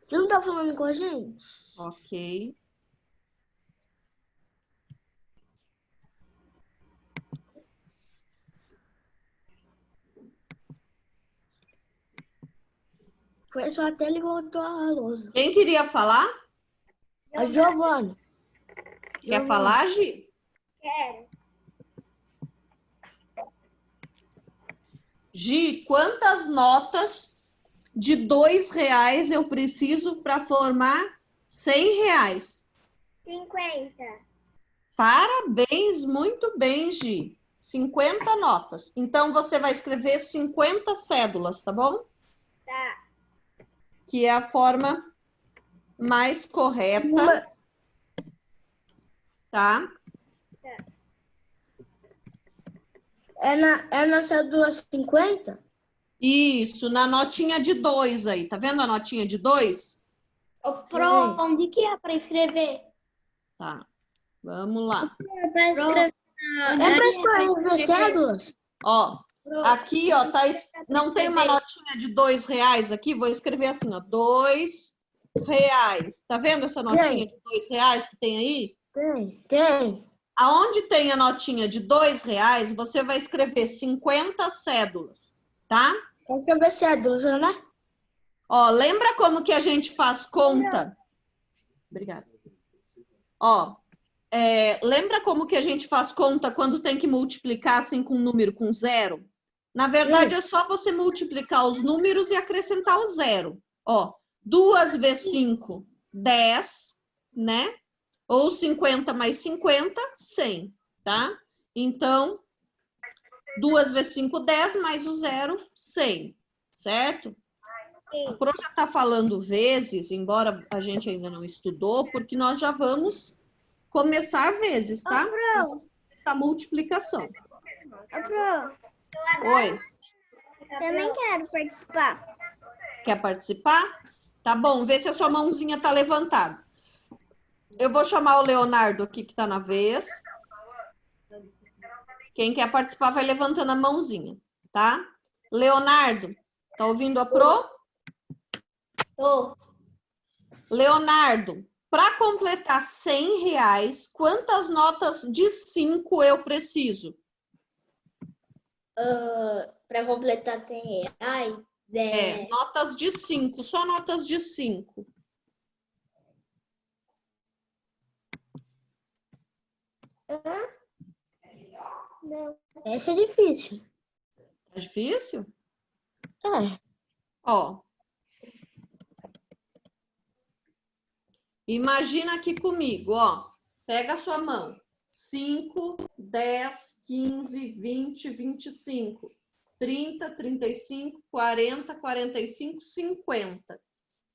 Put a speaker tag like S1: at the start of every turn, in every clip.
S1: Você não tá falando com a gente?
S2: Ok.
S1: Foi só até ele voltou a lousa.
S2: Quem queria falar?
S1: A Giovana.
S2: Quer falar, Gi?
S3: Quero.
S2: Gi, quantas notas de R$ 2 eu preciso para formar R$ 100?
S3: 50.
S2: Parabéns, muito bem, Gi. 50 notas. Então, você vai escrever 50 cédulas, tá bom?
S3: Tá.
S2: Que é a forma mais correta, tá?
S1: É na cédula 50?
S2: Isso, na notinha de 2 aí. Tá vendo a notinha de 2?
S3: Pro, onde que é para escrever?
S2: Tá, vamos lá.
S3: É para escrever.
S1: É pra escrever cédulas?
S2: Ó, aqui, ó, tá, não tem uma notinha de R$ 2 aqui? Vou escrever assim, ó, R$ 2. Tá vendo essa notinha de R$ 2 que tem aí?
S1: Tem.
S2: Aonde tem a notinha de R$ 2, você vai escrever 50 cédulas, tá?
S1: Quer escrever cédulas, né?
S2: Ó, lembra como que a gente faz conta? Obrigada. Ó, lembra como que a gente faz conta quando tem que multiplicar assim com um número com zero? Na verdade, é só você multiplicar os números e acrescentar o zero. Ó, 2 vezes 5, 10, né? Ou 50 mais 50, 100, tá? Então, 2 vezes 5, 10, mais o zero, 100, certo? O Pro já está falando vezes, embora a gente ainda não estudou, porque nós já vamos começar vezes, tá? Essa multiplicação.
S3: Pro,
S2: Oi,
S3: também quero participar.
S2: quer participar? Tá bom, vê se a sua mãozinha está levantada. Eu vou chamar o Leonardo aqui, que está na vez. Quem quer participar vai levantando a mãozinha, tá? Leonardo, tá ouvindo a Pro?
S3: Tô.
S2: Leonardo, para completar R$ 100, quantas notas de 5 eu preciso?
S3: Para completar R$ 100,
S2: Notas de 5, só notas de 5.
S3: Não.
S1: Essa é difícil.
S2: É difícil?
S1: É.
S2: Ó. Imagina aqui comigo, ó. Pega a sua mão. 5, 10, 15, 20, 25, 30, 35, 40, 45, 50.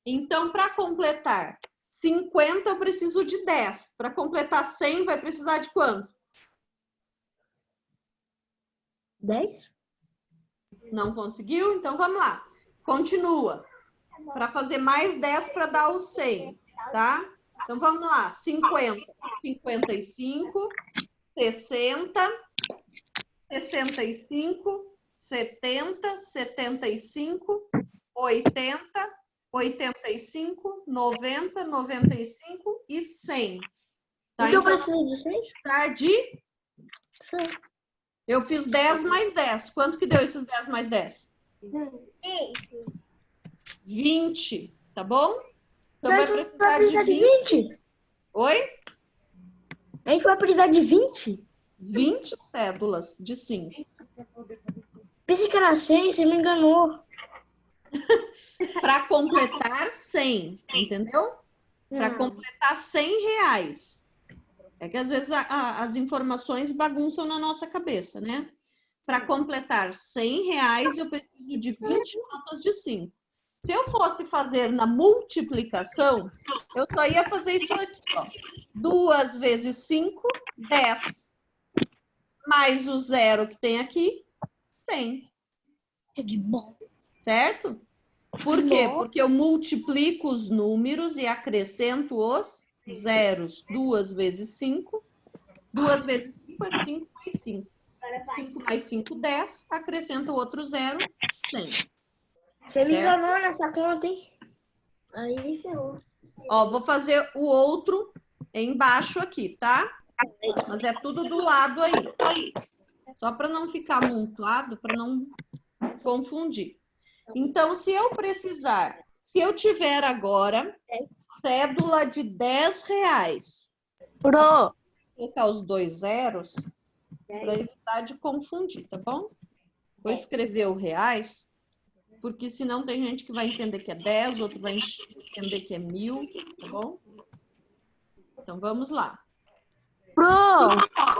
S2: Então, para completar 50, eu preciso de 10. Para completar 100, vai precisar de quanto?
S1: 10?
S2: Não conseguiu? Então, vamos lá. Continua. Para fazer mais 10 para dar o 100, tá? Então, vamos lá. 50, 55, 60, 65, 70, 75, 80, 85, 90, 95 e 100. Tá?
S1: Então,
S2: Então,
S1: precisa de 6?
S2: de...
S1: Sim.
S2: Eu fiz 10 mais 10. Quanto que deu esses 10 mais 10? 20, tá bom? Então, vai precisar de 20. Oi?
S1: A gente vai precisar de 20?
S2: 20 cédulas de 5.
S1: Pensei que era 100, você me enganou.
S2: Para completar 100, entendeu? Para completar R$ 100. É que às vezes as informações bagunçam na nossa cabeça, né? Para completar R$ 100, eu preciso de 20 notas de 5. Se eu fosse fazer na multiplicação, eu só ia fazer isso aqui, ó. 2 vezes 5, 10. Mais o zero que tem aqui, 100.
S1: De bom.
S2: Certo? Por quê? Porque eu multiplico os números e acrescento os zeros. 2 vezes 5. 2 vezes 5 é 5 mais 5. 5 mais 5, 10. Acrescenta o outro zero, 100.
S1: Você me enganou nessa conta, hein? Aí ferrou.
S2: Ó, vou fazer o outro embaixo aqui, tá? Mas é tudo do lado aí. Só para não ficar amontoado, para não confundir. Então, se eu precisar, se eu tiver agora cédula de R$10,
S1: Pro.
S2: vou colocar os 2 zeros para evitar de confundir, tá bom? Vou escrever o reais, porque senão tem gente que vai entender que é 10, outro vai entender que é 1000, tá bom? Então, vamos lá.
S1: Pro.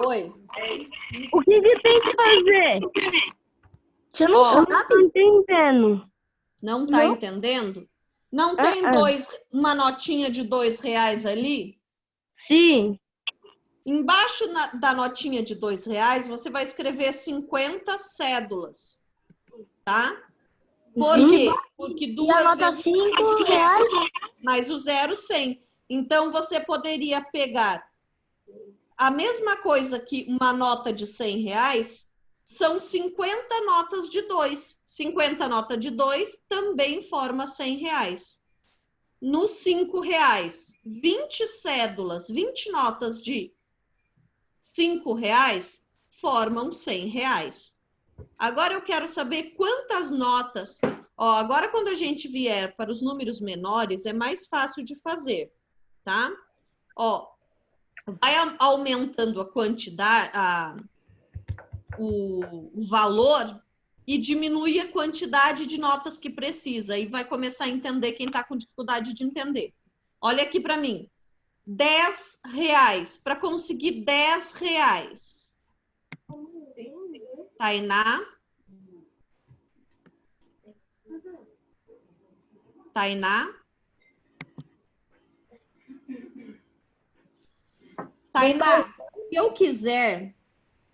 S2: Oi.
S1: O que tem que fazer? Você não
S2: Ó,
S1: sabe? Tô entendendo.
S2: Não tá entendendo? Não tem uma notinha de R$2 ali?
S1: Sim.
S2: Embaixo da notinha de R$2, você vai escrever 50 cédulas, tá? Por quê? Porque
S1: E
S2: duas
S1: anota
S2: vezes
S1: R$5.
S2: mais o 0, 100. Então, você poderia pegar a mesma coisa que uma nota de R$100, são 50 notas de 2. 50 notas de 2 também forma R$100. Nos R$5, 20 cédulas, 20 notas de R$5 formam R$100. Agora eu quero saber quantas notas. Ó, agora quando a gente vier para os números menores, é mais fácil de fazer, tá? Ó, vai aumentando a quantidade, o valor e diminui a quantidade de notas que precisa. E vai começar a entender quem está com dificuldade de entender. Olha aqui para mim. R$10. Para conseguir R$10. Tainá. Tainá. Tainá, se eu quiser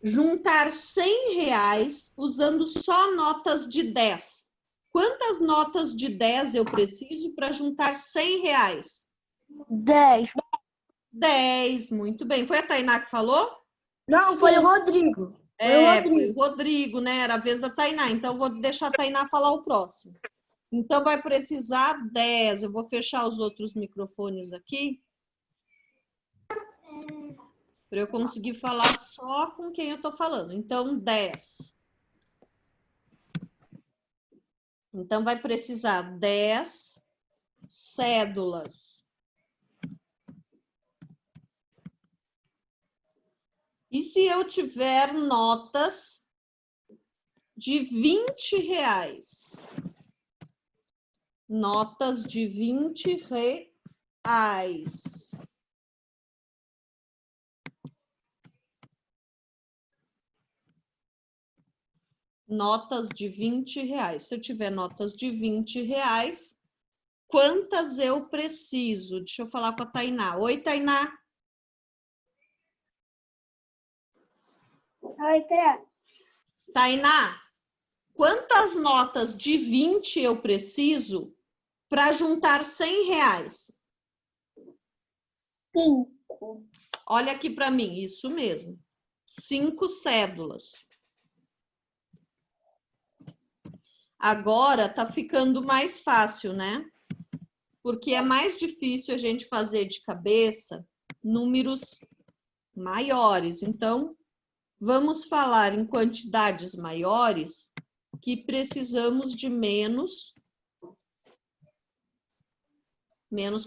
S2: juntar R$100 usando só notas de 10. Quantas notas de 10 eu preciso para juntar R$100?
S1: 10.
S2: 10, muito bem. Foi a Tainá que falou?
S1: Não, foi o Rodrigo.
S2: Foi o Rodrigo, né? Era a vez da Tainá. Então, vou deixar a Tainá falar o próximo. Então, vai precisar 10. Eu vou fechar os outros microfones aqui. Para eu conseguir falar só com quem eu estou falando. Então, 10. Então, vai precisar 10 cédulas. E se eu tiver notas de R$20? Notas de R$20. Notas de R$20. Se eu tiver notas de R$20, quantas eu preciso? Deixa eu falar com a Tainá. Oi, Tainá.
S3: Oi, Tran.
S2: Tainá, quantas notas de 20 eu preciso para juntar R$100?
S3: 5.
S2: Olha aqui para mim, isso mesmo. 5 cédulas. Agora tá ficando mais fácil, né? Porque é mais difícil a gente fazer de cabeça números maiores. Então, vamos falar em quantidades maiores que precisamos de menos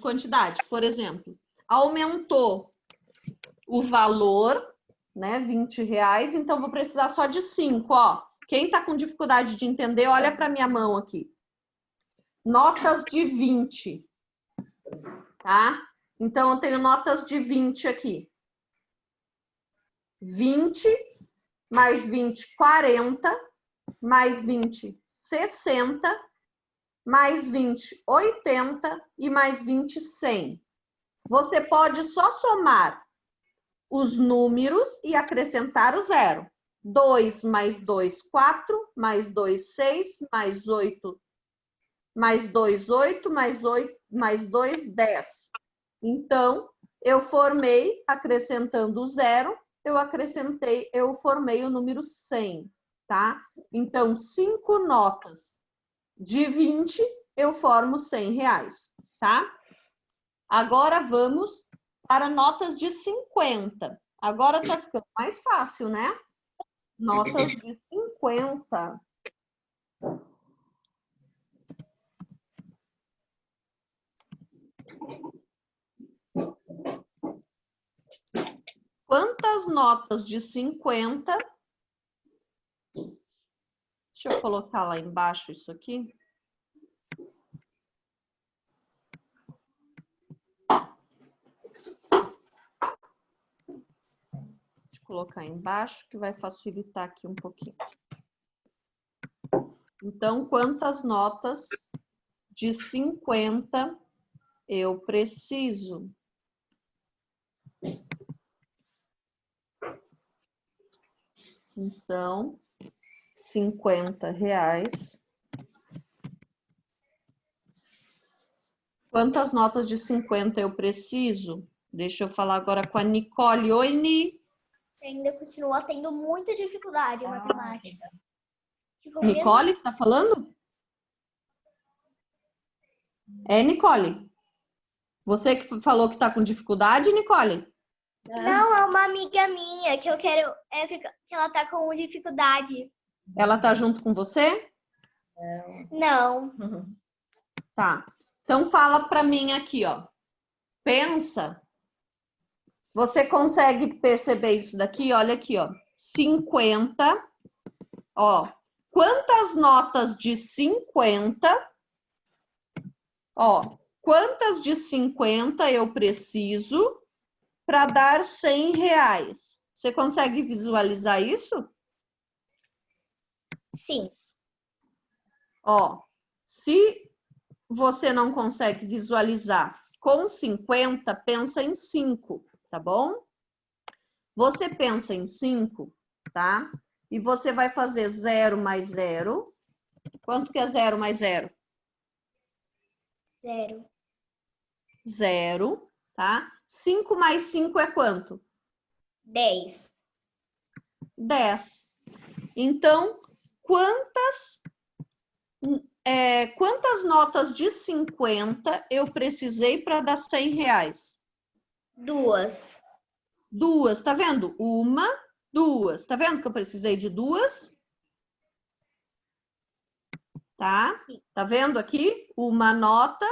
S2: quantidade. Por exemplo, aumentou o valor, né? R$20, então vou precisar só de 5, ó. Quem tá com dificuldade de entender, olha para minha mão aqui. Notas de 20, tá? Então, eu tenho notas de 20 aqui. 20 mais 20, 40, mais 20, 60, mais 20, 80 e mais 20, 100. Você pode só somar os números e acrescentar o zero. 2 mais 2, 4, mais 2, 6, mais 8, mais 2, 8, mais 2, 10. Então, eu formei, acrescentando o zero, eu formei o número 100, tá? Então, 5 notas de 20, eu formo R$100. tá? Agora vamos para notas de 50. Agora tá ficando mais fácil, né? Notas de 50. Quantas notas de 50? Deixa eu colocar lá embaixo isso aqui. Colocar embaixo, que vai facilitar aqui um pouquinho. Então, quantas notas de 50 eu preciso? Então, R$50. Quantas notas de 50 eu preciso? Deixa eu falar agora com a Nicole. Oi, Ni.
S3: Ainda continua tendo muita dificuldade em matemática.
S2: Nicole, você tá falando? É, Nicole? Você que falou que tá com dificuldade, Nicole?
S3: Não, é uma amiga minha que eu quero. Que ela tá com dificuldade.
S2: Ela tá junto com você?
S3: Não.
S2: Tá. Então fala para mim aqui, ó. Pensa. Você consegue perceber isso daqui? Olha aqui, ó. 50. Ó. Quantas notas de 50? Ó. Quantas de 50 eu preciso para dar R$100? Você consegue visualizar isso?
S3: Sim.
S2: Ó. Se você não consegue visualizar com 50, pensa em 5, tá bom? Você pensa em 5, tá? E você vai fazer 0 mais 0. Quanto que é 0 mais 0?
S3: 0.
S2: 0, tá? 5 mais 5 é quanto?
S3: 10.
S2: 10. Então, quantas notas de 50 eu precisei para dar R$100?
S3: 2.
S2: 2, tá vendo? 1, 2. Tá vendo que eu precisei de 2? Tá? Tá vendo aqui? Uma nota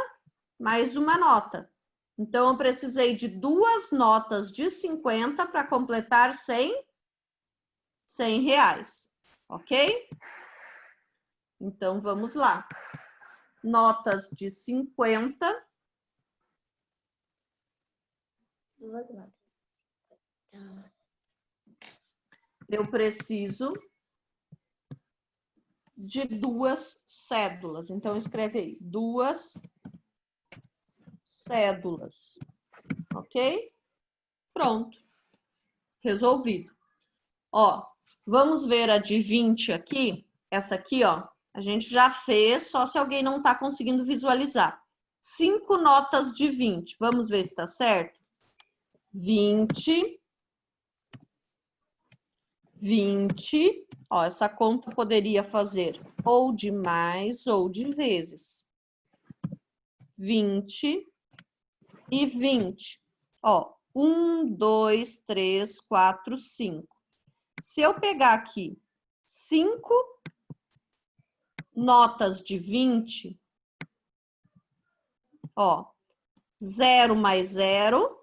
S2: mais uma nota. Então, eu precisei de 2 notas de 50 para completar R$100. Ok? Então, vamos lá. Notas de 50.
S3: 2 notas.
S2: Eu preciso de 2 cédulas. Então, escreve aí. 2 cédulas. Ok? Pronto. Resolvido. Ó, vamos ver a de 20 aqui. Essa aqui, ó, a gente já fez, só se alguém não tá conseguindo visualizar. 5 notas de 20. Vamos ver se tá certo? 20. 20. Ó, essa conta poderia fazer ou de mais ou de vezes. 20 e 20. Ó, 1, 2, 3, 4, 5. Se eu pegar aqui 5 notas de 20, ó, 0 mais 0.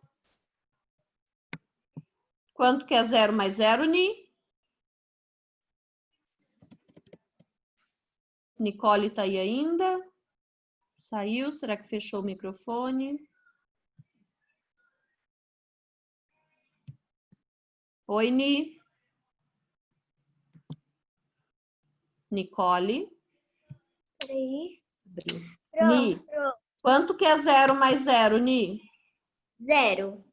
S2: Quanto que é 0 mais 0, Ni? Nicole tá aí ainda? Saiu? Será que fechou o microfone? Oi, Ni. Nicole.
S3: Peraí.
S2: Ni,
S3: Pronto.
S2: quanto que é 0 mais 0, Ni?
S3: 0.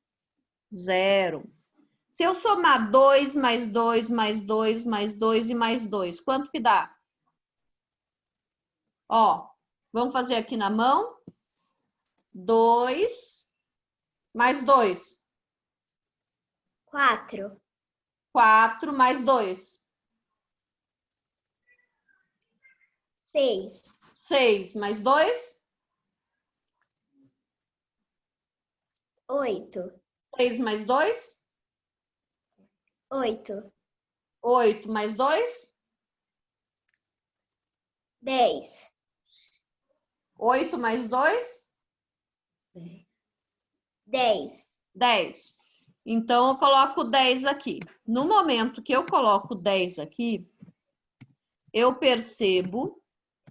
S2: 0. Se eu somar 2 mais 2 mais 2 mais 2 e mais 2, quanto que dá? Ó, vamos fazer aqui na mão. 2 mais 2.
S3: 4.
S2: 4 mais 2.
S3: 6.
S2: 6 mais 2.
S3: 8.
S2: 6 mais 2?
S3: 8.
S2: 8 mais 2?
S3: 10.
S2: 8 mais 2?
S3: 10.
S2: 10. Então, eu coloco 10 aqui. No momento que eu coloco 10 aqui, eu percebo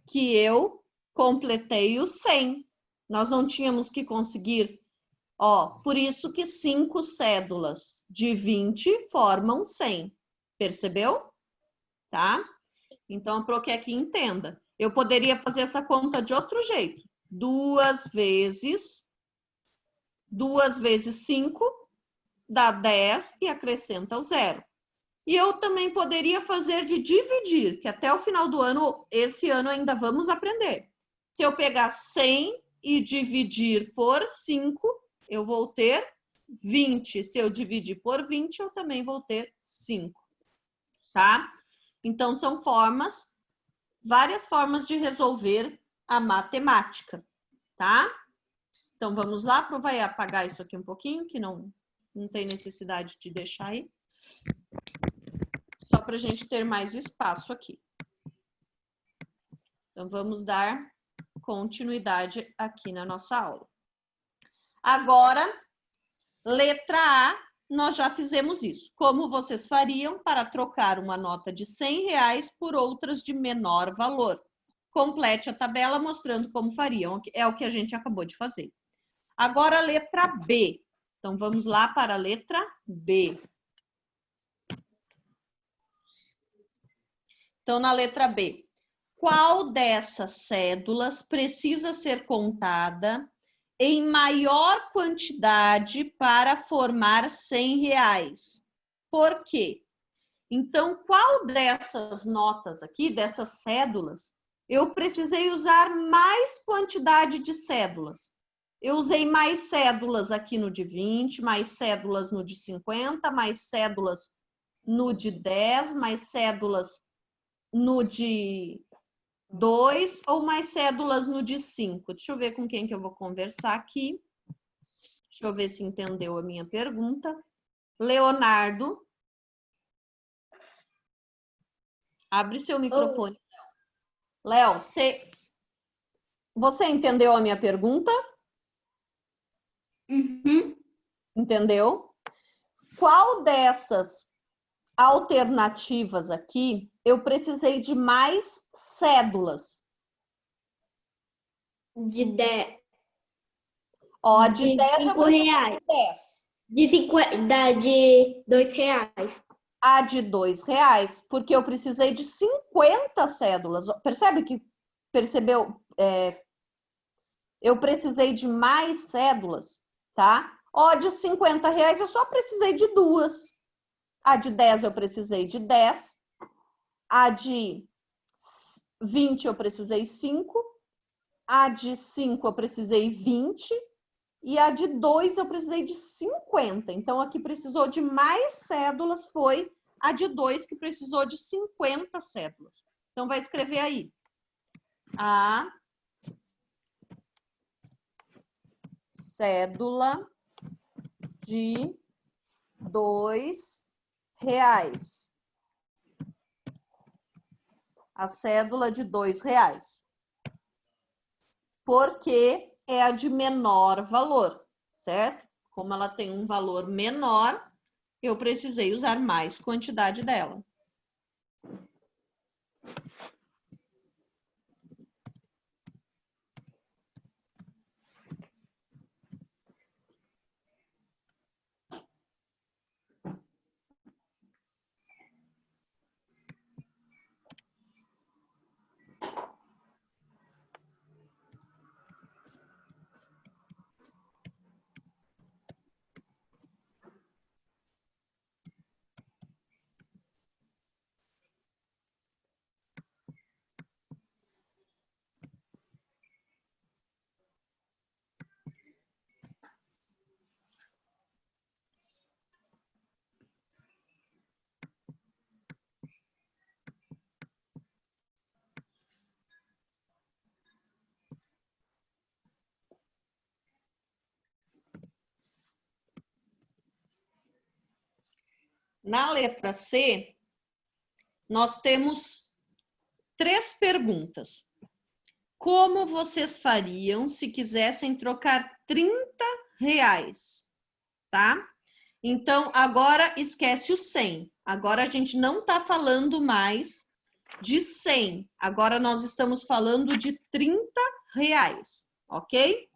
S2: que eu completei o 100. Nós não tínhamos que conseguir, ó, por isso que 5 cédulas de 20 formam 100. Percebeu? Tá? Então, eu coloquei aqui, entenda. Eu poderia fazer essa conta de outro jeito. 2 vezes 5 dá 10 e acrescenta o 0. E eu também poderia fazer de dividir, que até o final do ano, esse ano ainda vamos aprender. Se eu pegar 100 e dividir por 5, eu vou ter 20. Se eu dividir por 20, eu também vou ter 5. Tá? Então, são formas, várias formas de resolver a matemática. Tá? Então, vamos lá. Vai apagar isso aqui um pouquinho, que não tem necessidade de deixar aí. Só para a gente ter mais espaço aqui. Então, vamos dar continuidade aqui na nossa aula. Agora, letra A, nós já fizemos isso. Como vocês fariam para trocar uma nota de R$100 por outras de menor valor? Complete a tabela mostrando como fariam. É o que a gente acabou de fazer. Agora, letra B. Então, vamos lá para a letra B. Então, na letra B, qual dessas cédulas precisa ser contada em maior quantidade para formar R$100? Por quê? Então, qual dessas notas aqui, dessas cédulas, eu precisei usar mais quantidade de cédulas? Eu usei mais cédulas aqui no de 20, mais cédulas no de 50, mais cédulas no de 10, mais cédulas no de 2 ou mais cédulas no de 5? Deixa eu ver com quem que eu vou conversar aqui. Deixa eu ver se entendeu a minha pergunta. Leonardo. Abre seu microfone. Léo, você entendeu a minha pergunta?
S1: Uhum.
S2: Entendeu? Qual dessas alternativas aqui eu precisei de mais cédulas?
S1: De 10.
S2: Ó, de 10 eu precisei
S1: R$5.
S2: de 10.
S1: De 50, de R$2.
S2: A de R$2, porque eu precisei de 50 cédulas. Percebeu? Eu precisei de mais cédulas, tá? Ó, de R$50 eu só precisei de 2. A de 10 eu precisei de 10. A de 20 eu precisei 5. A de 5 eu precisei 20. E a de 2 eu precisei de 50. Então, aqui precisou de mais cédulas, foi a de 2 que precisou de 50 cédulas. Então, vai escrever aí. A cédula de R$2. A cédula de R$2. Porque é a de menor valor, certo? Como ela tem um valor menor, eu precisei usar mais quantidade dela. Na letra C, nós temos 3 perguntas. Como vocês fariam se quisessem trocar R$30, tá? Então, agora esquece o 100. Agora a gente não está falando mais de 100. Agora nós estamos falando de R$30, ok?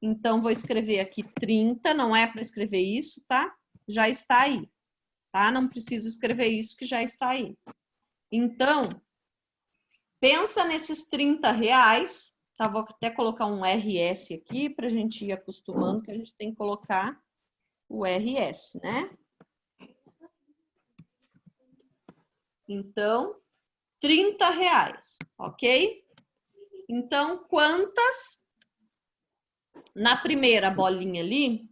S2: Então, vou escrever aqui 30, não é para escrever isso, tá? Já está aí, tá? Não preciso escrever isso que já está aí. Então, pensa nesses R$30, tá? Vou até colocar um RS aqui para a gente ir acostumando, que a gente tem que colocar o RS, né? Então, R$30, ok? Então, quantas? Na primeira bolinha ali,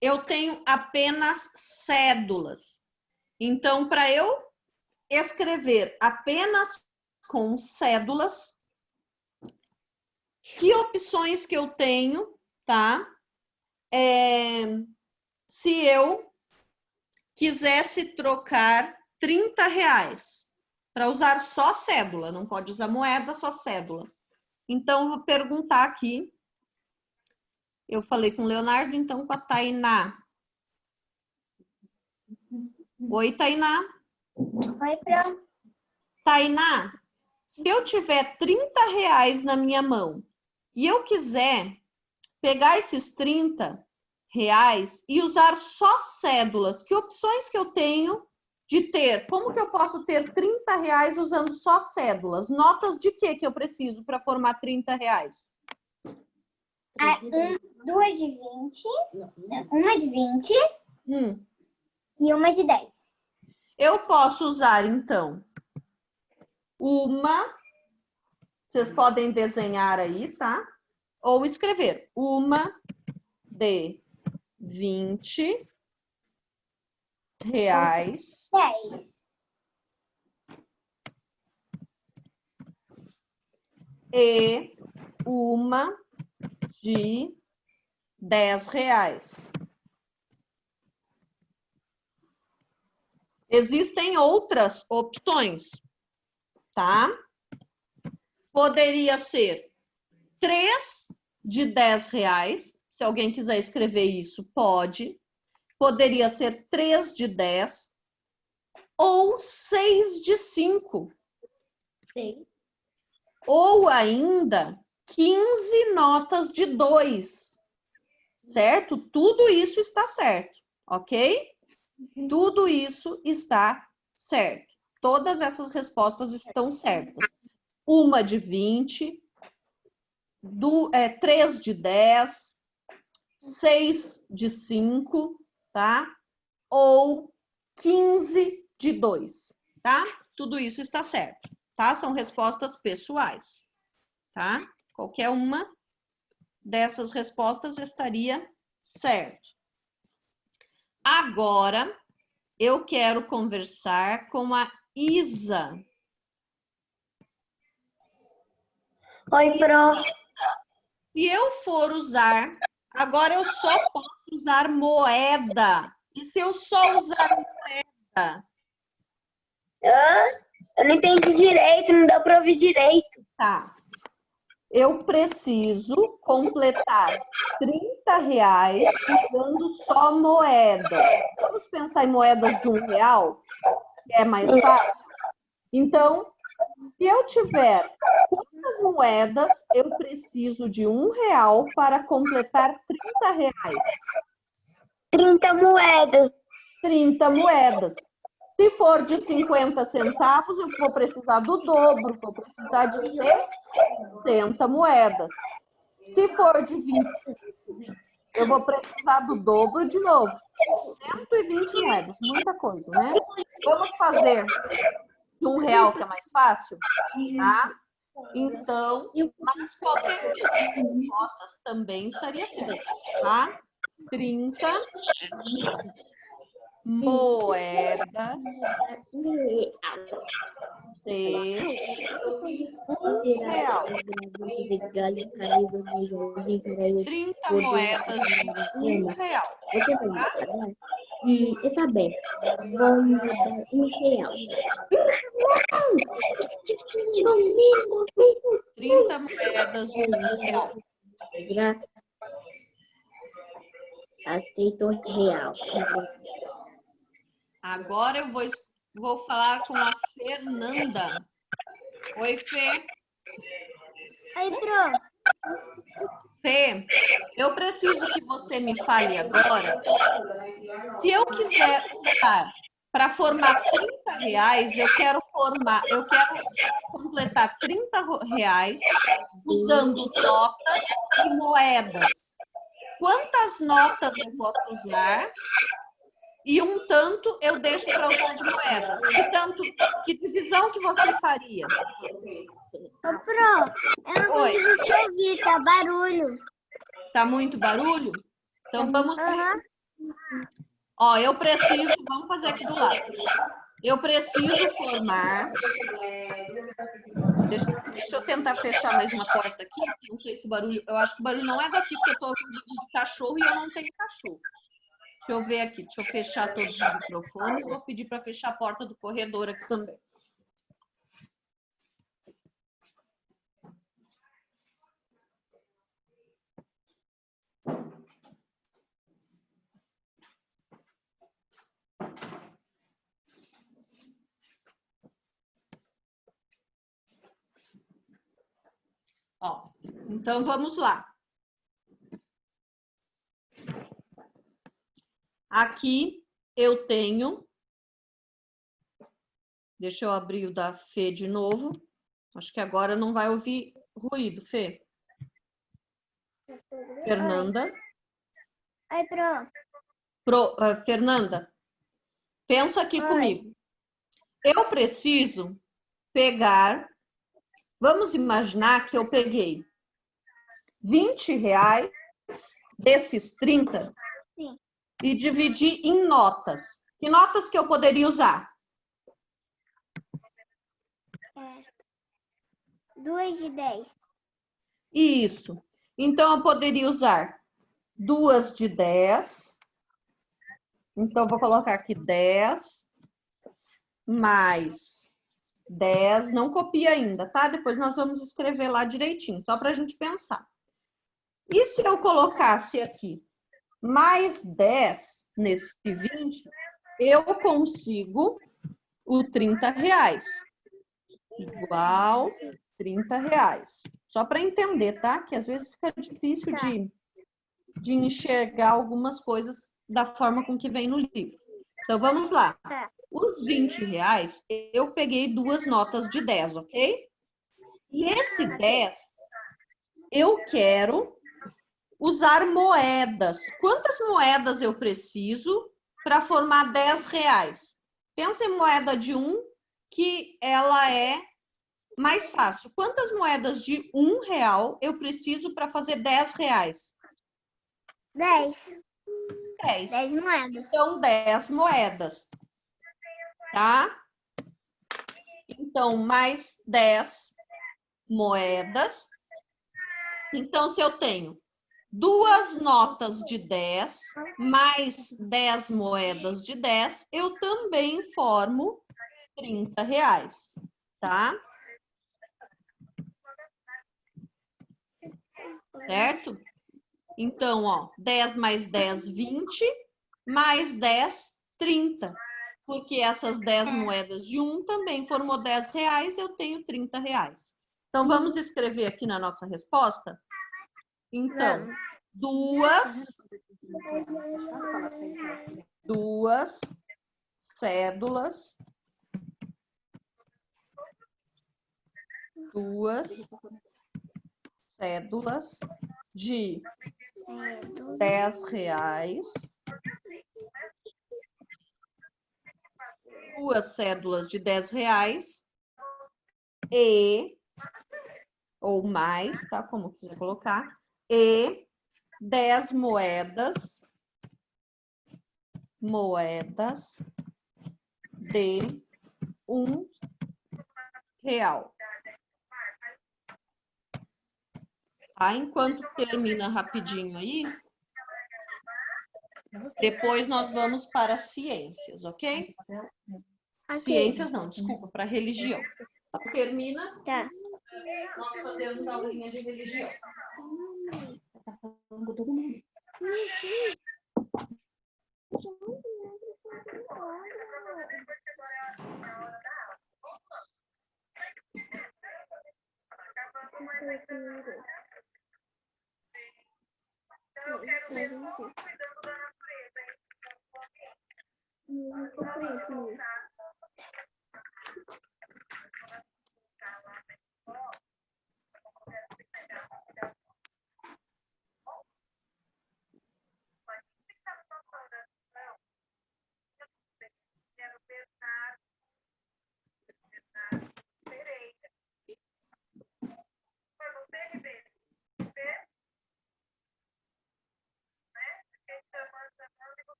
S2: eu tenho apenas cédulas. Então, para eu escrever apenas com cédulas, que opções que eu tenho, tá? Se eu quisesse trocar R$30 para usar só cédula, não pode usar moeda, só cédula. Então, vou perguntar aqui. Eu falei com o Leonardo, então com a Tainá. Oi, Tainá.
S3: Oi, Pro.
S2: Tainá, se eu tiver R$30 na minha mão e eu quiser pegar esses R$30 e usar só cédulas, que opções que eu tenho de ter? Como que eu posso ter R$30 usando só cédulas? Notas de que eu preciso para formar R$30?
S3: Duas de 20, uma de 20 e uma de 10.
S2: Eu posso usar, então, uma, vocês podem desenhar aí, tá? Ou escrever, uma de R$20.
S3: 10.
S2: E uma de R$10. Existem outras opções, tá? Poderia ser 3 de R$10. Se alguém quiser escrever isso, pode. Poderia ser 3 de 10 ou 6 de 5.
S1: Sim.
S2: Ou ainda 15 notas de 2. Certo? Tudo isso está certo, ok? Tudo isso está certo. Todas essas respostas estão certas. Uma de 20, 3 de 10, 6 de 5, tá? Ou 15 de 2, tá? Tudo isso está certo, tá? São respostas pessoais, tá? Qualquer uma dessas respostas estaria certo. Agora, eu quero conversar com a Isa.
S3: Oi, Pro.
S2: Se eu for usar, agora eu só posso usar moeda. E se eu só usar moeda?
S3: Eu não entendi direito, não deu para ouvir direito.
S2: Tá. Eu preciso completar R$30 usando só moeda. Vamos pensar em moedas de R$1, que é mais fácil? Então, se eu tiver quantas moedas, eu preciso de R$1 para completar R$30.
S3: 30 moedas.
S2: 30 moedas. Se for de 50 centavos, eu vou precisar do dobro, vou precisar de 60 moedas. Se for de 25, eu vou precisar do dobro de novo. 120 moedas, muita coisa, né? Vamos fazer de R$1, que é mais fácil? Tá? Então, mas qualquer resposta também estaria certa, tá? 30 moedas de R$1. 30 moedas de R$1.
S1: Você vai me trabalhar? Isabel, vamos dar R$1.
S2: 30 moedas de R$1.
S1: Graças. Aceito real.
S2: Agora eu vou falar com a Fernanda. Oi, Fê.
S3: Oi, Pro.
S2: Fê, eu preciso que você me fale agora. Se eu quiser usar para formar R$30, eu quero completar R$30 usando notas e moedas. Quantas notas eu posso usar? E um tanto eu deixo para usar de moedas. Que divisão que você faria?
S3: Ô, Pro, eu não
S2: Oi.
S3: consigo te ouvir, tá barulho.
S2: Tá muito barulho? Então vamos lá.
S3: Aham.
S2: Ó, vamos fazer aqui do lado. Eu preciso formar. Deixa eu tentar fechar mais uma porta aqui. Não sei se o barulho. Eu acho que o barulho não é daqui, porque eu estou ouvindo de cachorro e eu não tenho cachorro. Deixa eu ver aqui. Deixa eu fechar todos os microfones. Vou pedir para fechar a porta do corredor aqui também. Ó, então vamos lá. Aqui eu tenho. Deixa eu abrir o da Fê de novo. Acho que agora não vai ouvir ruído, Fê. Fernanda.
S3: Oi, Pro.
S2: Fernanda, pensa aqui comigo. Eu preciso pegar. Vamos imaginar que eu peguei R$20 desses 30
S3: Sim.
S2: e dividi em notas. Que notas que eu poderia usar?
S3: 2 de 10.
S2: Isso. Então, eu poderia usar 2 de 10. Então, vou colocar aqui 10 mais 10. Não copia ainda, tá? Depois nós vamos escrever lá direitinho, só para a gente pensar. E se eu colocasse aqui mais 10 nesse 20, eu consigo o R$30. Igual R$30. Só para entender, tá? Que às vezes fica difícil de enxergar algumas coisas da forma com que vem no livro. Então, vamos lá.
S3: Tá.
S2: Os R$20, eu peguei 2 notas de 10, ok? E esse 10, eu quero usar moedas. Quantas moedas eu preciso para formar R$10? Pensa em moeda de 1, que ela é mais fácil. Quantas moedas de R$1 eu preciso para fazer R$10?
S3: 10.
S2: 10.
S3: 10 moedas.
S2: Então, 10 moedas. Tá? Então, mais 10 moedas. Então, se eu tenho 2 notas de 10, mais 10 moedas de 10, eu também formo R$30, tá? Certo? Então, ó, 10 mais 10, 20, mais 10, 30. Porque essas 10 moedas de 1 também formou R$10, eu tenho R$30. Então, vamos escrever aqui na nossa resposta? Então, duas cédulas. Duas cédulas de R$10. Duas cédulas de R$10 e, ou mais, tá? Como quiser colocar, e 10 moedas moedas de R$1. Tá? Enquanto termina rapidinho aí, depois nós vamos para ciências, ok? Ciências não, desculpa, para religião. Termina,
S3: Tá.
S2: nós fazemos a aulinha de religião.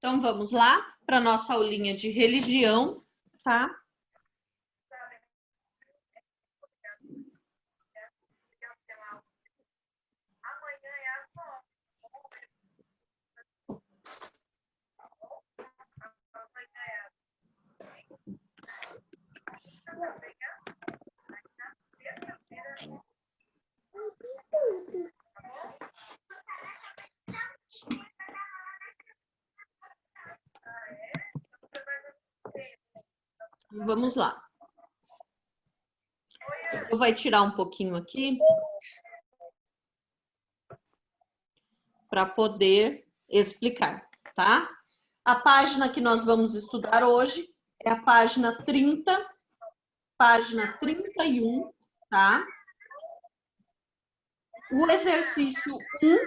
S2: Então, vamos lá para a nossa aulinha de religião, tá? Vamos lá. Eu vou tirar um pouquinho aqui para poder explicar, tá? A página que nós vamos estudar hoje é a página 30, página 31, tá? O exercício 1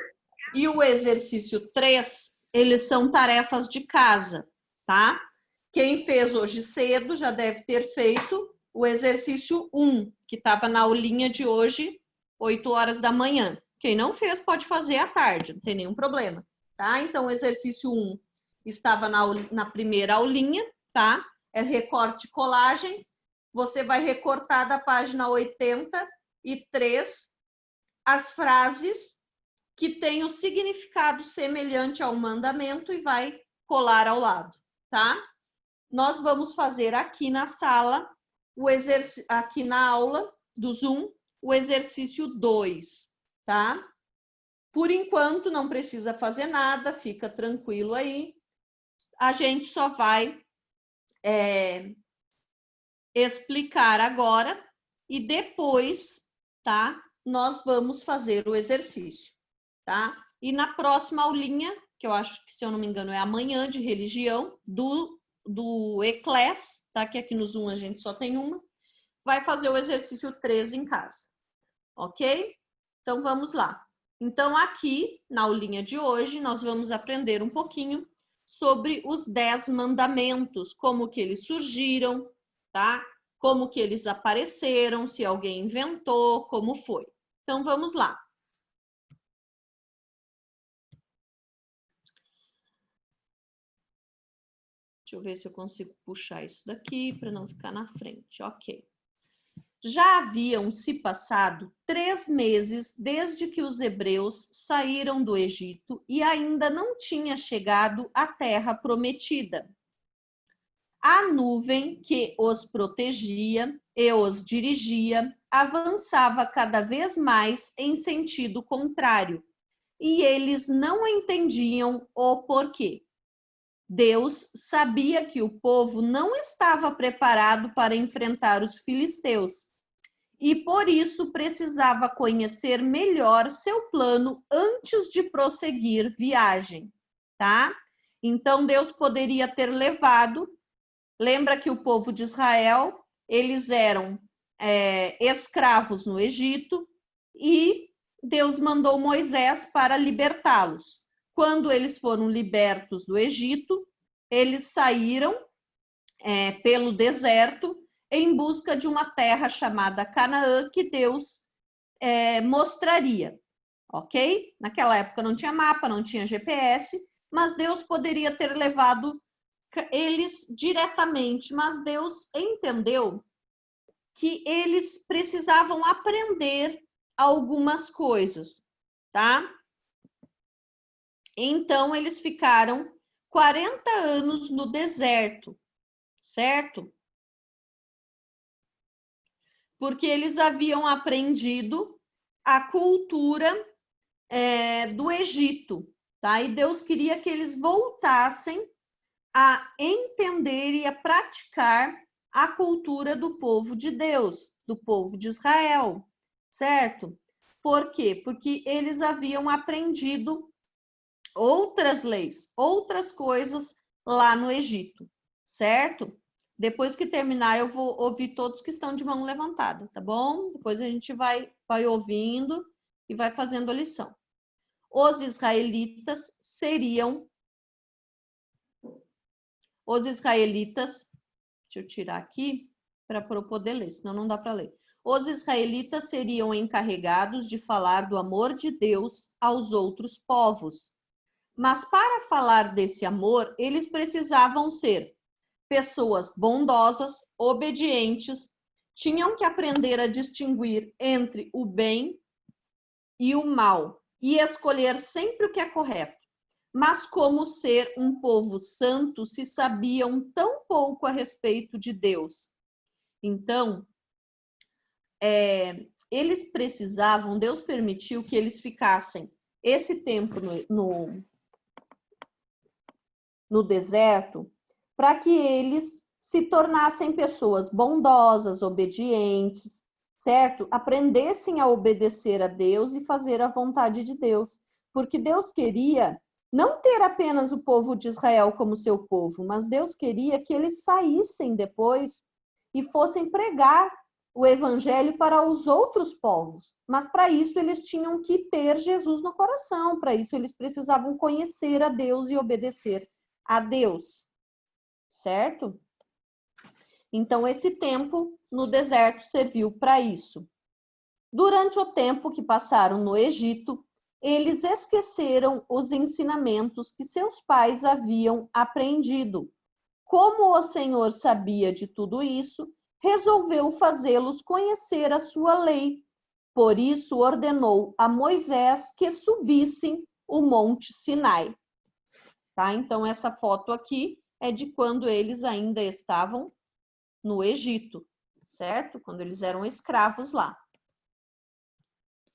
S2: e o exercício 3, eles são tarefas de casa, tá? Quem fez hoje cedo já deve ter feito o exercício 1, que estava na aulinha de hoje, 8 horas da manhã. Quem não fez pode fazer à tarde, não tem nenhum problema, tá? Então, o exercício 1 estava na primeira aulinha, tá? É recorte e colagem. Você vai recortar da página 83 as frases que têm o significado semelhante ao mandamento e vai colar ao lado, tá? Nós vamos fazer aqui na sala, aqui na aula do Zoom, o exercício 2, tá? Por enquanto, não precisa fazer nada, fica tranquilo aí. A gente só vai explicar agora e depois, tá? Nós vamos fazer o exercício, tá? E na próxima aulinha, que eu acho que, se eu não me engano, é amanhã de religião, do Eclés, tá? Que aqui no Zoom a gente só tem uma, vai fazer o exercício 3 em casa, ok? Então, vamos lá. Então, aqui, na aulinha de hoje, nós vamos aprender um pouquinho sobre os 10 mandamentos, como que eles surgiram, tá? Como que eles apareceram, se alguém inventou, como foi. Então, vamos lá. Deixa eu ver se eu consigo puxar isso daqui para não ficar na frente. Ok. Já haviam se passado 3 meses desde que os hebreus saíram do Egito e ainda não tinha chegado à terra prometida. A nuvem que os protegia e os dirigia avançava cada vez mais em sentido contrário, e eles não entendiam o porquê. Deus sabia que o povo não estava preparado para enfrentar os filisteus e, por isso, precisava conhecer melhor seu plano antes de prosseguir viagem, tá? Então, Deus poderia ter levado. Lembra que o povo de Israel, eles eram escravos no Egito e Deus mandou Moisés para libertá-los. Quando eles foram libertos do Egito, eles saíram pelo deserto em busca de uma terra chamada Canaã, que Deus mostraria, ok? Naquela época não tinha mapa, não tinha GPS, mas Deus poderia ter levado eles diretamente, mas Deus entendeu que eles precisavam aprender algumas coisas, tá? Então, eles ficaram 40 anos no deserto, certo? Porque eles haviam aprendido a cultura do Egito, tá? E Deus queria que eles voltassem a entender e a praticar a cultura do povo de Deus, do povo de Israel, certo? Por quê? Porque eles haviam aprendido outras leis, outras coisas lá no Egito, certo? Depois que terminar, eu vou ouvir todos que estão de mão levantada, tá bom? Depois a gente vai ouvindo e vai fazendo a lição. Os israelitas, deixa eu tirar aqui para eu poder ler, senão não dá para ler. Os israelitas seriam encarregados de falar do amor de Deus aos outros povos. Mas para falar desse amor, eles precisavam ser pessoas bondosas, obedientes, tinham que aprender a distinguir entre o bem e o mal e escolher sempre o que é correto. Mas como ser um povo santo se sabiam tão pouco a respeito de Deus? Então, eles precisavam, Deus permitiu que eles ficassem esse tempo no deserto para que eles se tornassem pessoas bondosas, obedientes, certo? Aprendessem a obedecer a Deus e fazer a vontade de Deus. Porque Deus queria não ter apenas o povo de Israel como seu povo, mas Deus queria que eles saíssem depois e fossem pregar o evangelho para os outros povos. Mas para isso eles tinham que ter Jesus no coração, para isso eles precisavam conhecer a Deus e obedecer a Deus, certo? Então, esse tempo no deserto serviu para isso. Durante o tempo que passaram no Egito, eles esqueceram os ensinamentos que seus pais haviam aprendido. Como o Senhor sabia de tudo isso, resolveu fazê-los conhecer a sua lei. Por isso, ordenou a Moisés que subissem o Monte Sinai. Tá? Então, essa foto aqui é de quando eles ainda estavam no Egito, certo? Quando eles eram escravos lá.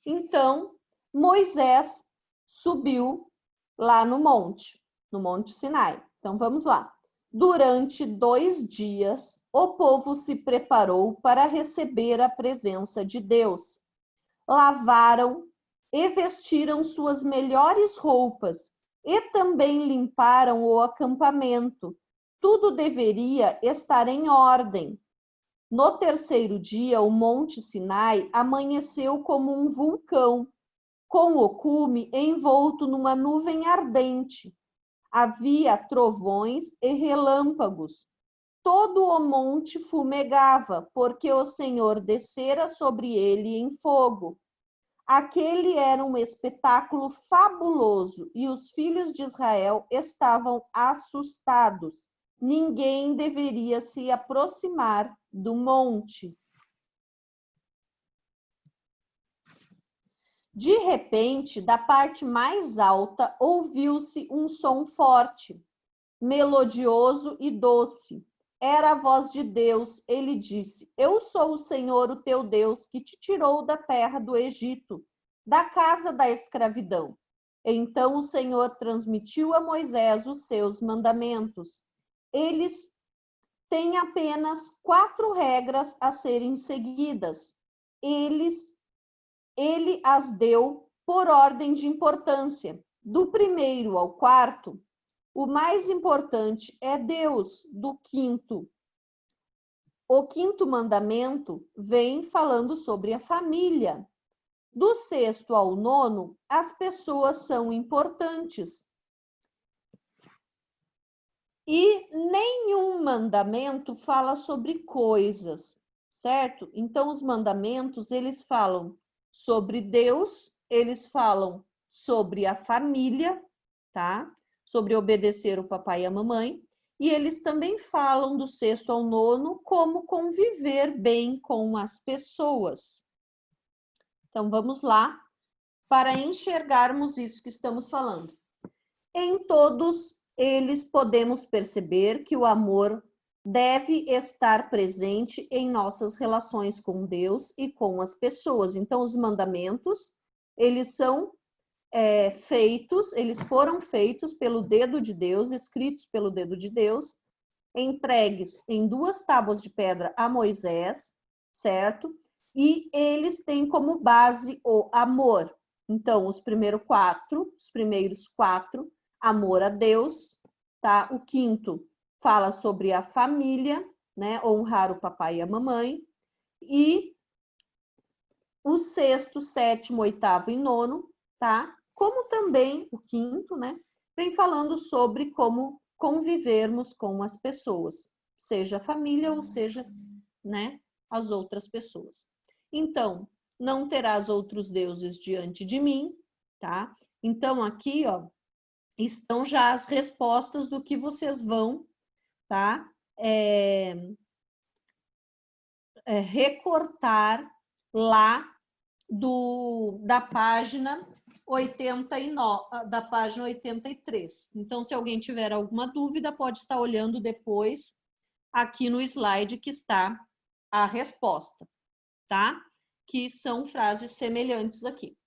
S2: Então, Moisés subiu lá no Monte Sinai. Então, vamos lá. Durante 2 dias, o povo se preparou para receber a presença de Deus. Lavaram e vestiram suas melhores roupas e também limparam o acampamento. Tudo deveria estar em ordem. No 3º dia, o Monte Sinai amanheceu como um vulcão, com o cume envolto numa nuvem ardente. Havia trovões e relâmpagos. Todo o monte fumegava, porque o Senhor descera sobre ele em fogo. Aquele era um espetáculo fabuloso e os filhos de Israel estavam assustados. Ninguém deveria se aproximar do monte. De repente, da parte mais alta, ouviu-se um som forte, melodioso e doce. Era a voz de Deus. Ele disse: Eu sou o Senhor, o teu Deus, que te tirou da terra do Egito, da casa da escravidão. Então o Senhor transmitiu a Moisés os seus mandamentos. Eles têm apenas 4 regras a serem seguidas. Ele as deu por ordem de importância, do 1º ao 4º. o mais importante é Deus, do quinto. O quinto mandamento vem falando sobre a família. Do sexto ao nono, as pessoas são importantes. E nenhum mandamento fala sobre coisas, certo? Então, os mandamentos, eles falam sobre Deus, eles falam sobre a família, tá? Sobre obedecer o papai e a mamãe. E eles também falam do sexto ao nono como conviver bem com as pessoas. Então, vamos lá para enxergarmos isso que estamos falando. Em todos eles podemos perceber que o amor deve estar presente em nossas relações com Deus e com as pessoas. Então, os mandamentos, eles são eles foram feitos pelo dedo de Deus, escritos pelo dedo de Deus, entregues em 2 tábuas de pedra a Moisés, certo? E eles têm como base o amor. Então, os primeiros quatro, amor a Deus, tá? O quinto fala sobre a família, né? Honrar o papai e a mamãe. E o sexto, sétimo, oitavo e nono, tá? Como também o quinto, né? Vem falando sobre como convivermos com as pessoas, seja a família ou seja, né, as outras pessoas. Então, não terás outros deuses diante de mim, tá? Então, aqui, ó, estão já as respostas do que vocês vão, tá? Recortar lá da página 89, da página 83. Então, se alguém tiver alguma dúvida, pode estar olhando depois aqui no slide que está a resposta, tá? Que são frases semelhantes aqui.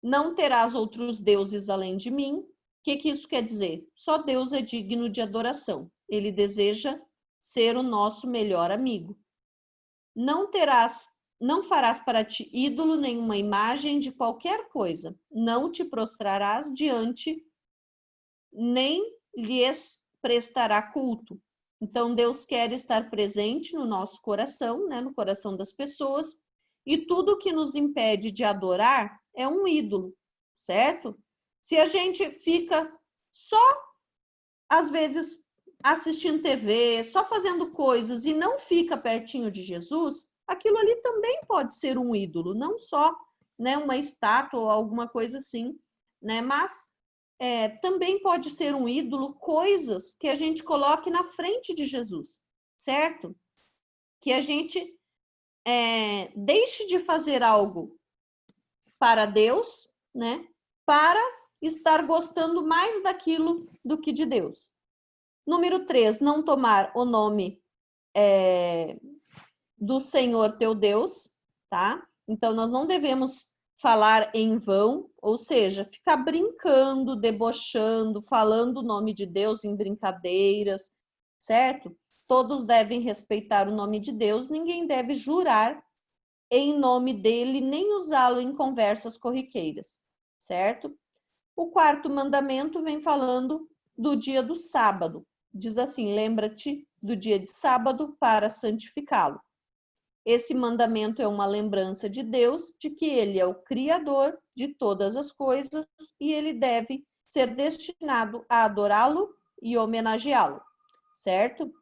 S2: Não terás outros deuses além de mim. O que isso quer dizer? Só Deus é digno de adoração. Ele deseja ser o nosso melhor amigo. Não farás para ti ídolo nenhuma imagem de qualquer coisa. Não te prostrarás diante, nem lhes prestará culto. Então, Deus quer estar presente no nosso coração, né, no coração das pessoas, e tudo que nos impede de adorar é um ídolo, certo? Se a gente fica só, às vezes, assistindo TV, só fazendo coisas e não fica pertinho de Jesus, aquilo ali também pode ser um ídolo, não só, né, uma estátua ou alguma coisa assim, né? Mas também pode ser um ídolo coisas que a gente coloque na frente de Jesus, certo? Que a gente deixe de fazer algo para Deus, né? Para estar gostando mais daquilo do que de Deus. Número 3, não tomar o nome do Senhor teu Deus, tá? Então, nós não devemos falar em vão, ou seja, ficar brincando, debochando, falando o nome de Deus em brincadeiras, certo? Todos devem respeitar o nome de Deus, ninguém deve jurar em nome dele, nem usá-lo em conversas corriqueiras, certo? O quarto mandamento vem falando do dia do sábado. Diz assim: lembra-te do dia de sábado para santificá-lo. Esse mandamento é uma lembrança de Deus, de que ele é o Criador de todas as coisas e ele deve ser destinado a adorá-lo e homenageá-lo, certo?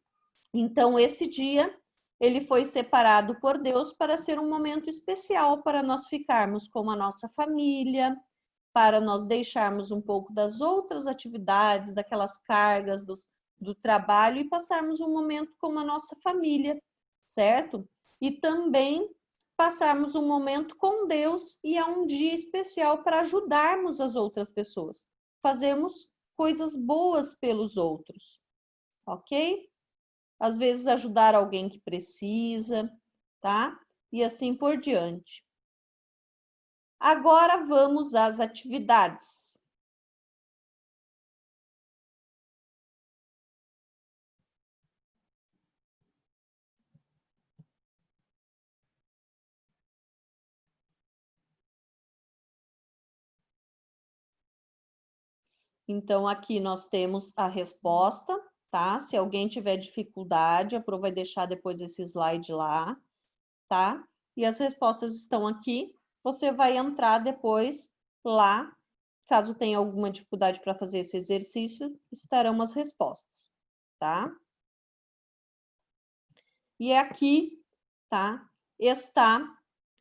S2: Então, esse dia, ele foi separado por Deus para ser um momento especial para nós ficarmos com a nossa família, para nós deixarmos um pouco das outras atividades, daquelas cargas do trabalho e passarmos um momento com a nossa família, certo? E também passarmos um momento com Deus e é um dia especial para ajudarmos as outras pessoas, fazermos coisas boas pelos outros, ok? Às vezes ajudar alguém que precisa, tá? E assim por diante. Agora vamos às atividades. Então, aqui nós temos a resposta, tá? Se alguém tiver dificuldade, a Pro vai deixar depois esse slide lá, tá? E as respostas estão aqui. Você vai entrar depois lá. Caso tenha alguma dificuldade para fazer esse exercício, estarão as respostas, tá? E aqui, tá? Está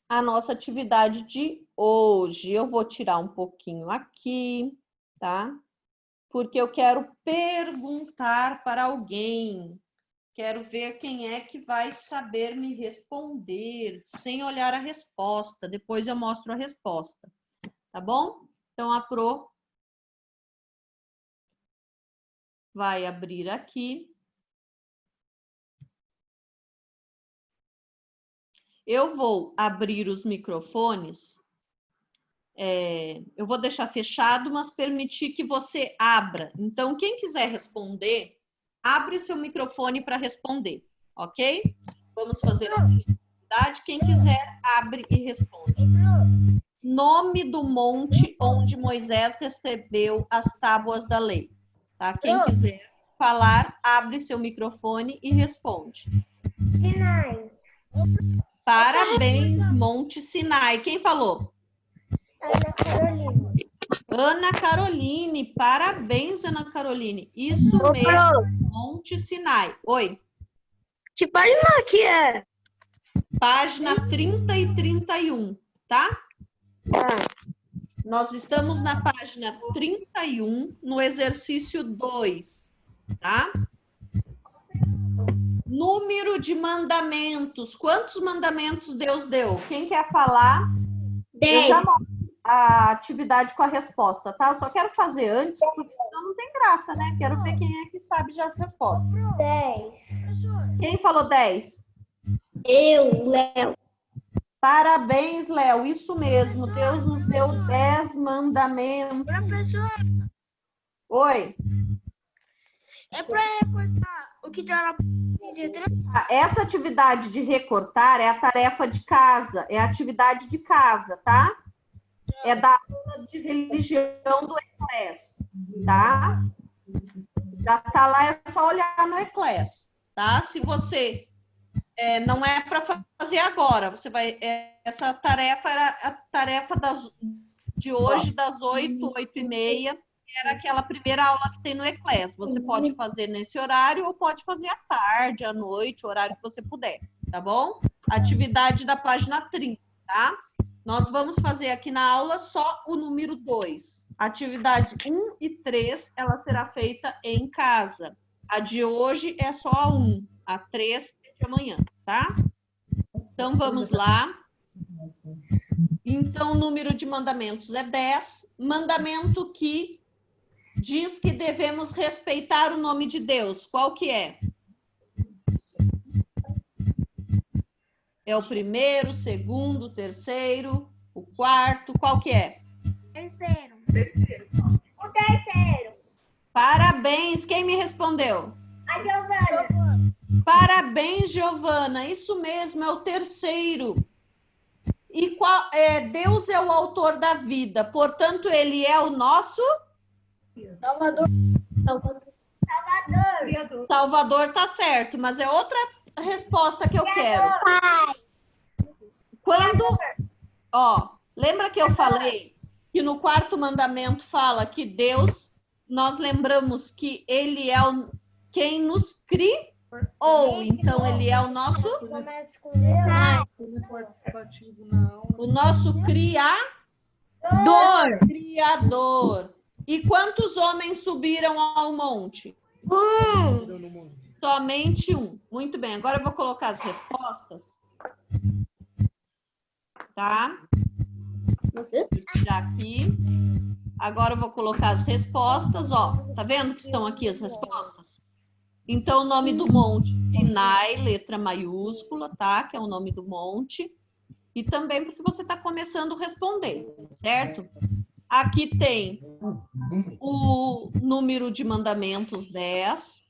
S2: a nossa atividade de hoje. Eu vou tirar um pouquinho aqui, tá? Porque eu quero perguntar para alguém. Quero ver quem é que vai saber me responder, sem olhar a resposta. Depois eu mostro a resposta, tá bom? Então, a Pro vai abrir aqui. Eu vou abrir os microfones. Eu vou deixar fechado, mas permitir que você abra. Então, quem quiser responder, abre o seu microfone para responder, ok? Vamos fazer a atividade. Quem quiser, abre e responde. Nome do monte onde Moisés recebeu as tábuas da lei. Tá? Quem quiser falar, abre seu microfone e responde.
S3: Sinai.
S2: Parabéns, Monte Sinai. Quem falou?
S3: Ana Carolina.
S2: Ana Caroline. Parabéns, Ana Caroline. Isso mesmo, Monte Sinai. Oi.
S4: Que página que é?
S2: Página 30 e 31, tá? Nós estamos na página 31, no exercício 2, tá? Número de mandamentos. Quantos mandamentos Deus deu? Quem quer falar?
S3: 10.
S2: Eu já mostro a atividade com a resposta, tá? Eu só quero fazer antes, porque senão não tem graça, né? Quero ver quem é que sabe já as respostas.
S3: 10.
S2: Quem falou 10?
S3: Eu, Léo.
S2: Parabéns, Léo. Isso mesmo. Deus nos deu 10 mandamentos.
S4: Professor,
S2: Oi.
S4: é para recortar o que tá na
S2: Essa atividade de recortar é a tarefa de casa, é a atividade de casa, tá? É da aula de religião do Eclés, tá? Já tá lá, é só olhar no Eclés, tá? Se você não é para fazer agora, você vai. Essa tarefa era a tarefa de hoje, das 8, 8h30. Era aquela primeira aula que tem no Eclés. Você pode fazer nesse horário ou pode fazer à tarde, à noite, o horário que você puder, tá bom? Atividade da página 30, tá? Nós vamos fazer aqui na aula só o número 2. Atividade 1 e 3, ela será feita em casa. A de hoje é só a 1, a 3 é de amanhã, tá? Então, vamos lá. Então, o número de mandamentos é 10. Mandamento que diz que devemos respeitar o nome de Deus. Qual que é? É o primeiro, o segundo, o terceiro, o quarto. Qual que é?
S3: Terceiro. O terceiro.
S2: Parabéns. Quem me respondeu?
S3: A Giovana.
S2: Parabéns, Giovana. Isso mesmo, é o terceiro. E Deus é o autor da vida. Portanto, ele é o nosso...
S3: Salvador.
S2: Salvador tá certo, mas é outra resposta que eu quero. Quando, lembra que eu falei que no quarto mandamento fala que Deus, nós lembramos que ele é quem nos criou, então ele é o nosso criador. E quantos homens subiram ao monte? Somente um. Muito bem, agora eu vou colocar as respostas. Tá? Vou tirar aqui. Agora eu vou colocar as respostas, Tá vendo que estão aqui as respostas? Então, o nome do monte, Sinai, letra maiúscula, tá? Que é o nome do monte. E também porque você está começando a responder, certo? Aqui tem o número de mandamentos 10,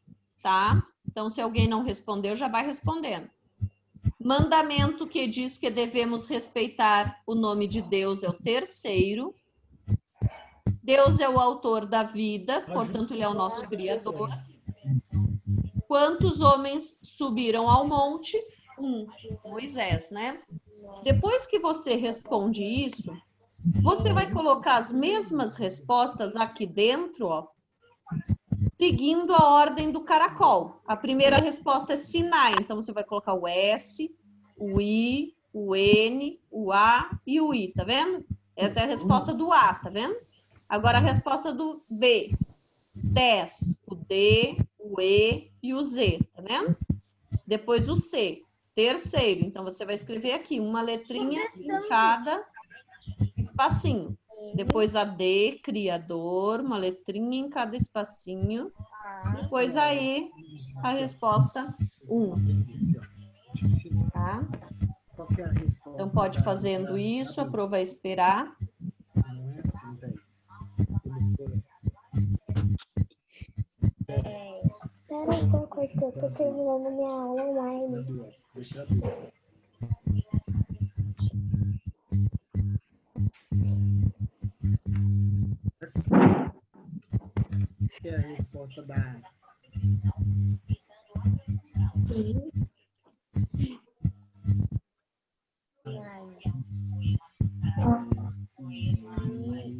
S2: tá? Então, se alguém não respondeu, já vai respondendo. Mandamento que diz que devemos respeitar o nome de Deus é o terceiro. Deus é o autor da vida, portanto, ele é o nosso Criador. Quantos homens subiram ao monte? Moisés, né? Depois que você responde isso, você vai colocar as mesmas respostas aqui dentro, ó, seguindo a ordem do caracol. A primeira resposta é Sinai, então você vai colocar o S, o I, o N, o A e o I, tá vendo? Essa é a resposta do A, tá vendo? Agora a resposta do B, 10, o D, o E e o Z, tá vendo? Depois o C, terceiro. Então você vai escrever aqui uma letrinha em cada espacinho. Depois a D, criador, uma letrinha em cada espacinho. Depois a E, a resposta 1. Tá? Então pode fazendo isso, a Pro vai esperar.
S3: Pera um pouco, eu tô terminando minha aula online.
S5: Que é a resposta da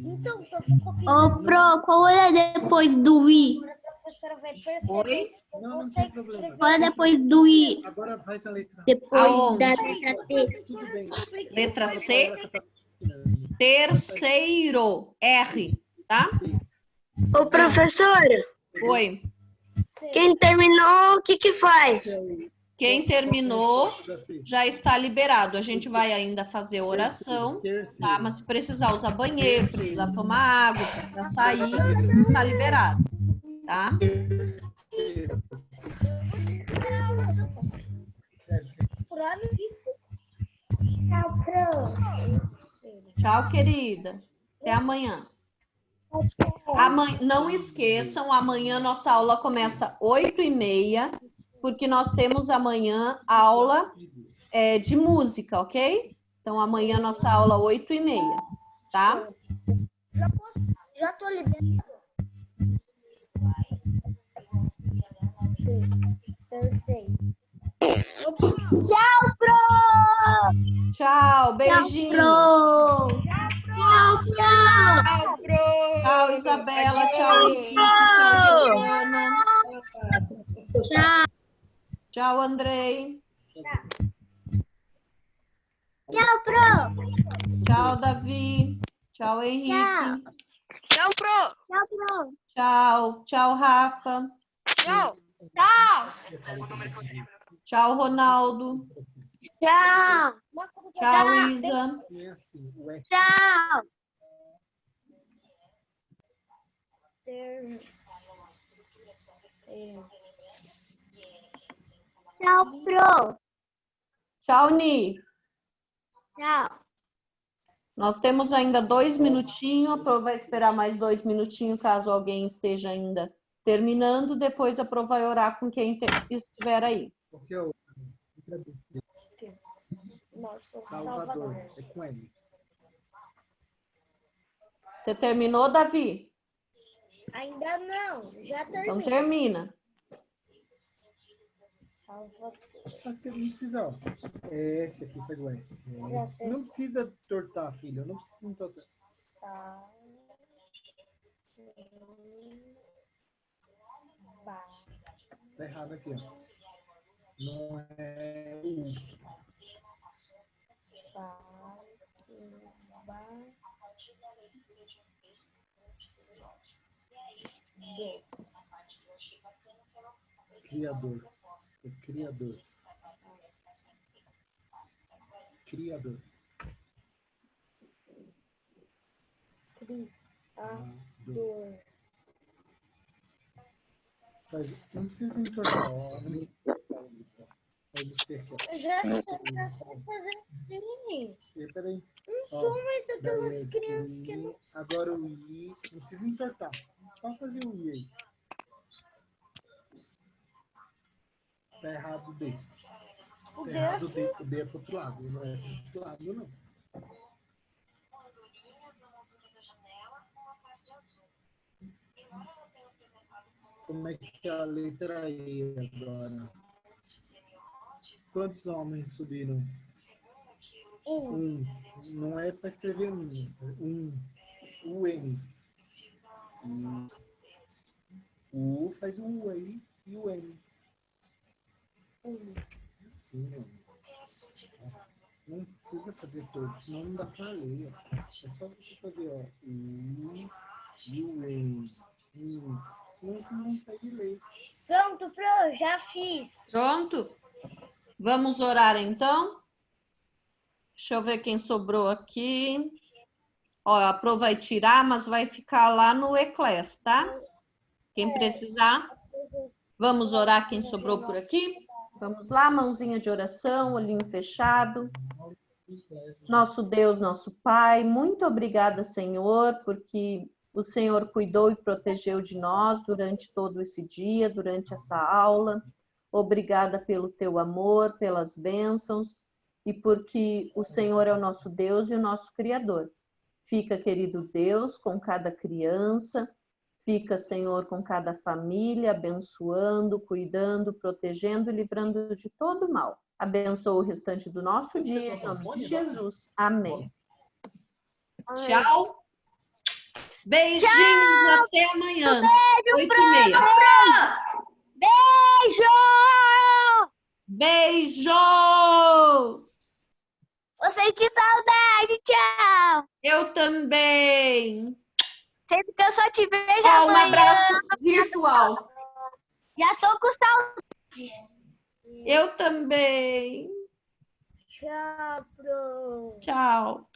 S3: Então, tô com um pouquinho.
S1: Ô, Pro, qual é depois do I?
S3: A professora vai perceber.
S2: Oi?
S5: Não tem problema.
S1: Qual é depois do I?
S5: Agora faz a letra.
S1: Depois
S2: Aonde?
S1: da letra T?
S5: Tudo bem.
S2: Letra C, terceiro, R, tá?
S4: Ô, professora,
S2: Oi.
S4: quem terminou, o que que faz?
S2: Quem terminou já está liberado. A gente vai ainda fazer oração, tá? Mas se precisar usar banheiro, precisar tomar água, precisar sair, está liberado, tá?
S3: Tchau, Pro.
S2: Tchau, querida. Até amanhã. Não esqueçam, amanhã nossa aula começa 8h30, porque nós temos amanhã aula de música, ok? Então, amanhã nossa aula 8h30, tá?
S3: Já tô liberado. Eu sei. Tchau, Pro!
S2: Tchau, beijinho.
S1: Pro!
S4: Tchau, Pro!
S2: Tchau, Isabela. Tchau, Henrique. Tchau, Giovana. Tchau, Andrei.
S3: Tchau, Pro!
S2: Tchau, Davi. Tchau, Henrique.
S4: Tchau, Pro!
S3: Tchau, Pro!
S2: Tchau. Tchau, Rafa.
S4: Tchau!
S2: Tchau, Ronaldo.
S3: Tchau!
S2: Tchau, Isa.
S5: É assim, o F.
S3: Tchau! Tchau, Pro!
S2: Tchau, Ni.
S3: Tchau!
S2: Nós temos ainda 2 minutinhos. A Pro vai esperar mais 2 minutinhos, caso alguém esteja ainda terminando. Depois a Pro vai orar com quem estiver aí.
S5: Porque o Salvador é com ele.
S2: Você terminou, Davi?
S3: Ainda não, já
S2: Então
S3: terminei.
S2: termina.
S5: Só que não precisa, ó. Esse aqui faz o S. Não precisa tortar, filho. Não precisa tortar. Tá errado aqui, ó. Não é o U. Criador. É criador. Criador. Não precisa entortar, ó. Pode ser aqui, ó.
S3: Eu já sei fazer assim.
S5: E peraí.
S3: Não
S5: Ó,
S3: sou mais
S5: daí
S3: aquelas
S5: aqui,
S3: crianças que não.
S5: agora o I. Não precisa entortar. Só fazer o I aí. Tá errado o D.
S3: O
S5: Tá
S3: D
S5: errado o
S3: assim.
S5: D. O D é pro outro lado. Não é pro esse lado, não. Como é que é a letra E agora? Quantos homens subiram? Um. Não é para escrever um. U-N. O faz um U aí e o N. Assim, mano. Não precisa fazer todos, senão não dá pra ler. Ó. É só você fazer, ó. U e o N. Senão você não consegue ler.
S3: Pronto, Pro, já fiz.
S2: Pronto? Vamos orar então? Deixa eu ver quem sobrou aqui. Ó, a Pro vai tirar, mas vai ficar lá no Eclés, tá? Quem precisar. Vamos orar quem sobrou por aqui? Vamos lá, mãozinha de oração, olhinho fechado. Nosso Deus, nosso Pai, muito obrigada, Senhor, porque o Senhor cuidou e protegeu de nós durante todo esse dia, durante essa aula. Obrigada pelo teu amor, pelas bênçãos e porque o Senhor é o nosso Deus e o nosso Criador. Fica, querido Deus, com cada criança, fica, Senhor, com cada família, abençoando, cuidando, protegendo e livrando de todo mal. Abençoa o restante do nosso dia, em nome de Jesus. Amém. Tchau. Beijinhos, até amanhã. 8h30.
S3: Beijo!
S2: Beijo!
S3: Eu senti saudade, tchau!
S2: Eu também.
S3: Sempre que eu só te vejo
S2: Ó, um
S3: amanhã.
S2: abraço virtual.
S3: Já tô com saudade.
S2: Eu também.
S3: Tchau, Pro.
S2: Tchau.